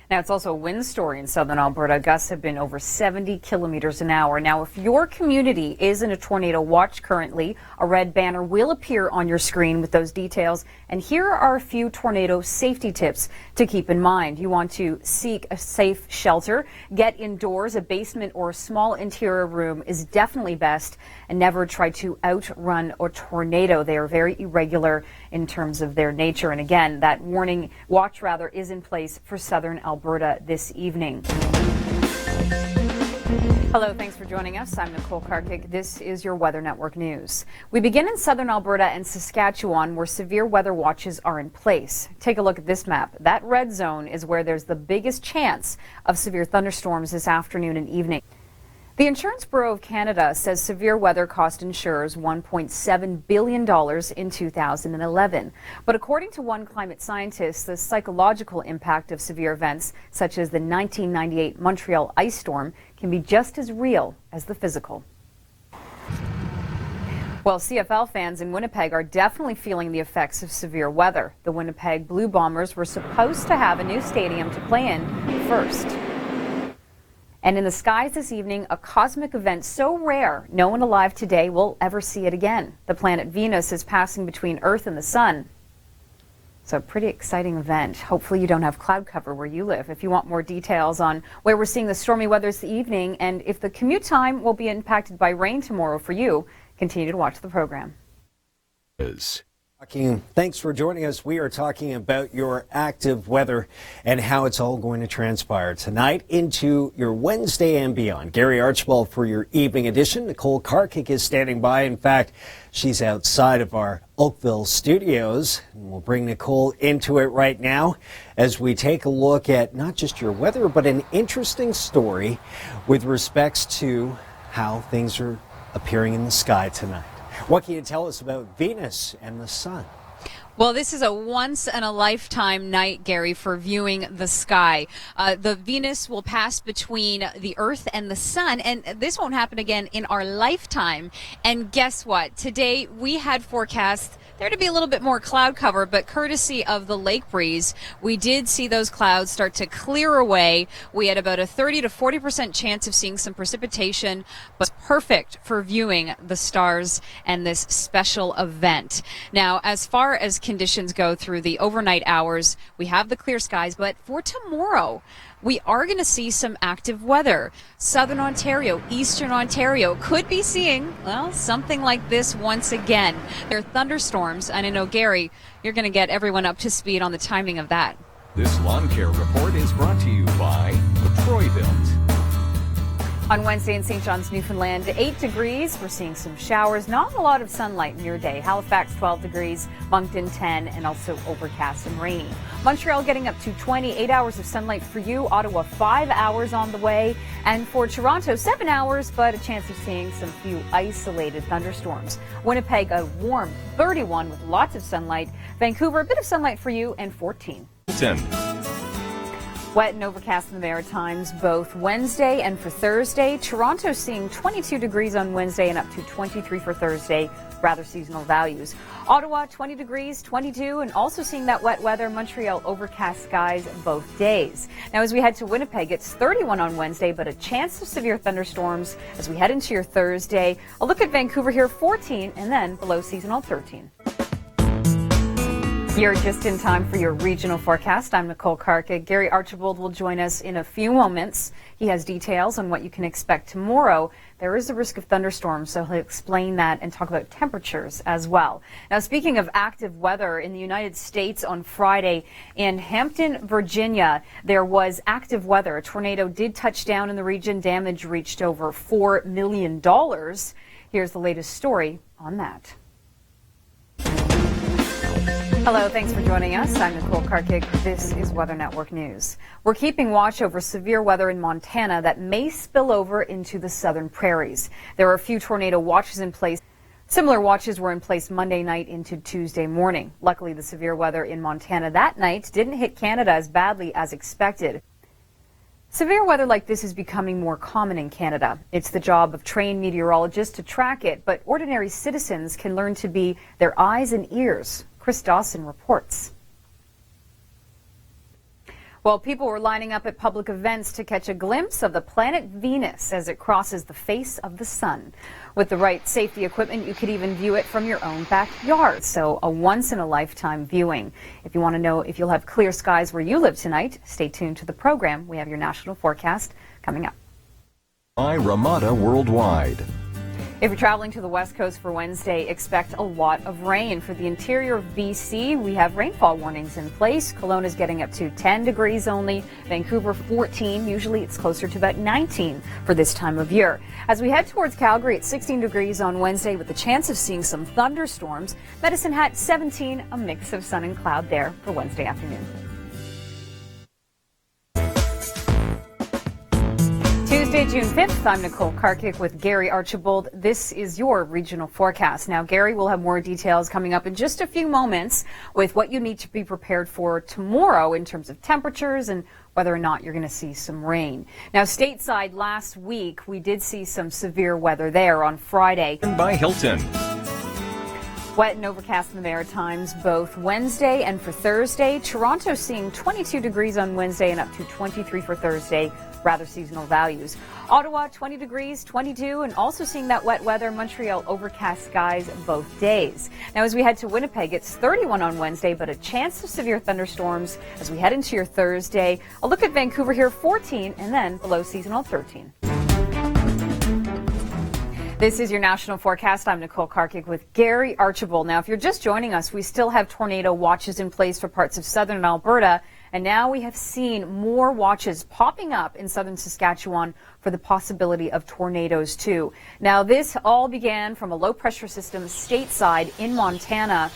Now, it's also a wind story in southern Alberta. Gusts have been over 70 kilometers an hour. Now, if your community is in a tornado watch currently, a red banner will appear on your screen with those details. And here are a few tornado safety tips to keep in mind. You want to seek a safe shelter, get indoors. A basement or a small interior room is definitely best, and never try to outrun a tornado. They are very irregular in terms of their nature. And again, that watch is in place for southern Alberta this evening. Hello, thanks for joining us. I'm Nicole Karkic. This is your Weather Network News. We begin in southern Alberta and Saskatchewan, where severe weather watches are in place. Take a look at this map. That red zone is where there's the biggest chance of severe thunderstorms this afternoon and evening. The Insurance Bureau of Canada says severe weather cost insurers $1.7 billion in 2011. But according to one climate scientist, the psychological impact of severe events, such as the 1998 Montreal ice storm, can be just as real as the physical. Well, CFL fans in Winnipeg are definitely feeling the effects of severe weather. The Winnipeg Blue Bombers were supposed to have a new stadium to play in first. And in the skies this evening, a cosmic event so rare no one alive today will ever see it again. The planet Venus is passing between Earth and the Sun. So a pretty exciting event. Hopefully you don't have cloud cover where you live. If you want more details on where we're seeing the stormy weather this evening and if the commute time will be impacted by rain tomorrow for you, continue to watch the program. Thanks for joining us. We are talking about your active weather and how it's all going to transpire tonight into your Wednesday and beyond. Gary Archibald for your evening edition. Nicole Karkic is standing by. In fact, she's outside of our Oakville studios. And we'll bring Nicole into it right now as we take a look at not just your weather, but an interesting story with respects to how things are appearing in the sky tonight. What can you tell us about Venus and the Sun? Well, this is a once-in-a-lifetime night, Gary, for viewing the sky. The Venus will pass between the Earth and the Sun, and this won't happen again in our lifetime. And guess what? Today, we had forecast there to be a little bit more cloud cover, but courtesy of the lake breeze, we did see those clouds start to clear away. We had about a 30 to 40% chance of seeing some precipitation, but perfect for viewing the stars and this special event. Now, as far as conditions go through the overnight hours, we have the clear skies, but for tomorrow, we are going to see some active weather. Southern Ontario, Eastern Ontario could be seeing, well, something like this once again. There are thunderstorms, and I know, Gary, you're going to get everyone up to speed on the timing of that. This lawn care report is brought to you by Troy-Bilt. On Wednesday in St. John's, Newfoundland, 8 degrees. We're seeing some showers, not a lot of sunlight in your day. Halifax, 12 degrees, Moncton, 10, and also overcast and rainy. Montreal getting up to 28 hours of sunlight for you. Ottawa, 5 hours on the way. And for Toronto, 7 hours, but a chance of seeing some few isolated thunderstorms. Winnipeg, a warm 31 with lots of sunlight. Vancouver, a bit of sunlight for you, and 14. 10. Wet and overcast in the Maritimes both Wednesday and for Thursday. Toronto seeing 22 degrees on Wednesday and up to 23 for Thursday, rather seasonal values. Ottawa 20 degrees, 22, and also seeing that wet weather. Montreal overcast skies both days. Now as we head to Winnipeg, it's 31 on Wednesday, but a chance of severe thunderstorms as we head into your Thursday. A look at Vancouver here, 14, and then below seasonal 13. You're just in time for your regional forecast. I'm Nicole Karkic. Gary Archibald will join us in a few moments. He has details on what you can expect tomorrow. There is a risk of thunderstorms, so he'll explain that and talk about temperatures as well. Now, speaking of active weather in the United States on Friday in Hampton, Virginia, there was active weather. A tornado did touch down in the region. Damage reached over $4 million. Here's the latest story on that. Hello, thanks for joining us. I'm Nicole Karkic. This is Weather Network News. We're keeping watch over severe weather in Montana that may spill over into the southern prairies. There are a few tornado watches in place. Similar watches were in place Monday night into Tuesday morning. Luckily, the severe weather in Montana that night didn't hit Canada as badly as expected. Severe weather like this is becoming more common in Canada. It's the job of trained meteorologists to track it, but ordinary citizens can learn to be their eyes and ears. Chris Dawson reports. Well, people were lining up at public events to catch a glimpse of the planet Venus as it crosses the face of the sun. With the right safety equipment, you could even view it from your own backyard. So a once-in-a-lifetime viewing. If you want to know if you'll have clear skies where you live tonight, stay tuned to the program. We have your national forecast coming up. By Ramada Worldwide. If you're traveling to the West Coast for Wednesday, expect a lot of rain. For the interior of BC, we have rainfall warnings in place. Kelowna is getting up to 10 degrees only. Vancouver 14. Usually it's closer to about 19 for this time of year. As we head towards Calgary, it's 16 degrees on Wednesday with the chance of seeing some thunderstorms. Medicine Hat 17, a mix of sun and cloud there for Wednesday afternoon. Tuesday, June 5th, I'm Nicole Karkic with Gary Archibald. This is your regional forecast. Now, Gary will have more details coming up in just a few moments with what you need to be prepared for tomorrow in terms of temperatures and whether or not you're going to see some rain. Now, stateside last week, we did see some severe weather there on Friday. By Hilton. Wet and overcast in the Maritimes both Wednesday and for Thursday. Toronto seeing 22 degrees on Wednesday and up to 23 for Thursday. Rather seasonal values. Ottawa 20 degrees, 22, and also seeing that wet weather. Montreal overcast skies both days. Now as we head to Winnipeg, it's 31 on Wednesday, but a chance of severe thunderstorms as we head into your Thursday. A look at Vancouver here, 14, and then below seasonal 13. This is your national forecast. I'm Nicole Karkic with Gary Archibald. Now, if you're just joining us, we still have tornado watches in place for parts of southern Alberta. And now we have seen more watches popping up in southern Saskatchewan for the possibility of tornadoes, too. Now, this all began from a low pressure system stateside in Montana.